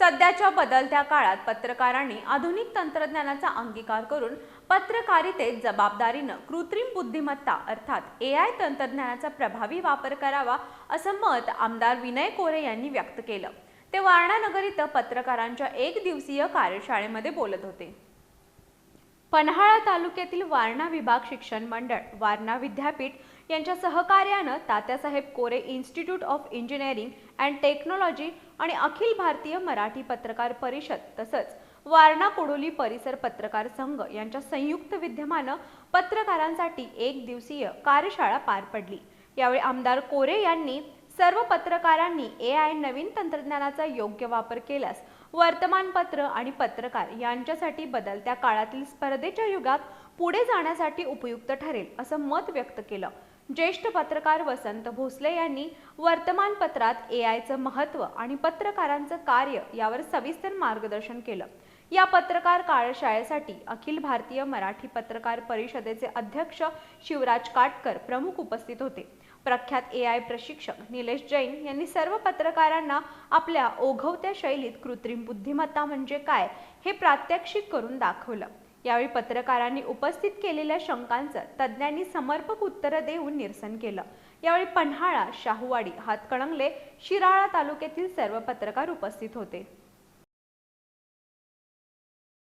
सध्याच्या बदलत्या काळात पत्रकारांनी आधुनिक तंत्रज्ञानाचा अंगीकार करून पत्रकारितेत जबाबदारीनं कृत्रिम बुद्धिमत्ता अर्थात AI तंत्रज्ञानाचा प्रभावी वापर करावा असं मत आमदार विनय कोरे यांनी व्यक्त केलं। ते वारणा नगर इथं पत्रकारांच्या एक दिवसीय कार्यशाळेमध्ये बोलत होते। पन्हाळा तालुक्यातील वारणा विभाग शिक्षण मंडळ, वारणा विद्यापीठ यांच्या सहकार्यानं Tatyasaheb Kore institute of engineering and technology आणि अखिल भारतीय मराठी पत्रकार परिषद तसंच वारणा कोडोली परिसर पत्रकार संघ यांच्या संयुक्त विद्यमानं पत्रकारांसाठी एक दिवसीय कार्यशाळा पार पडली। यावेळी आमदार कोरे यांनी सर्व पत्रकारांनी AI नवीन तंत्रज्ञानाचा योग्य वापर केल्यास वर्तमानपत्र आणि पत्रकार यांच्यासाठी बदलत्या काळातील स्पर्धेच्या युगात पुढे जाण्यासाठी उपयुक्त ठरेल असं मत व्यक्त केलं। ज्येष्ठ पत्रकार वसंत भोसले यांनी वर्तमानपत्रात AIचं महत्त्व आणि पत्रकारांचं कार्य यावर सविस्तर मार्गदर्शन केलं। या पत्रकार कार्यशाळेसाठी अखिल भारतीय मराठी पत्रकार परिषदेचे अध्यक्ष शिवराज काटकर प्रमुख उपस्थित होते। प्रख्यात AI प्रशिक्षक निलेश जैन यांनी सर्व पत्रकारांना आपल्या ओघवत्या शैलीत कृत्रिम बुद्धिमत्ता म्हणजे काय हे प्रात्यक्षिक करून दाखवलं। यावेळी पत्रकारांनी उपस्थित केलेल्या शंकांचं तज्ज्ञांनी समर्पक उत्तरं देऊन निरसन केलं। यावेळी पन्हाळा, शाहूवाडी, हातकणंगले, शिराळा तालुक्यातील सर्व पत्रकार उपस्थित होते।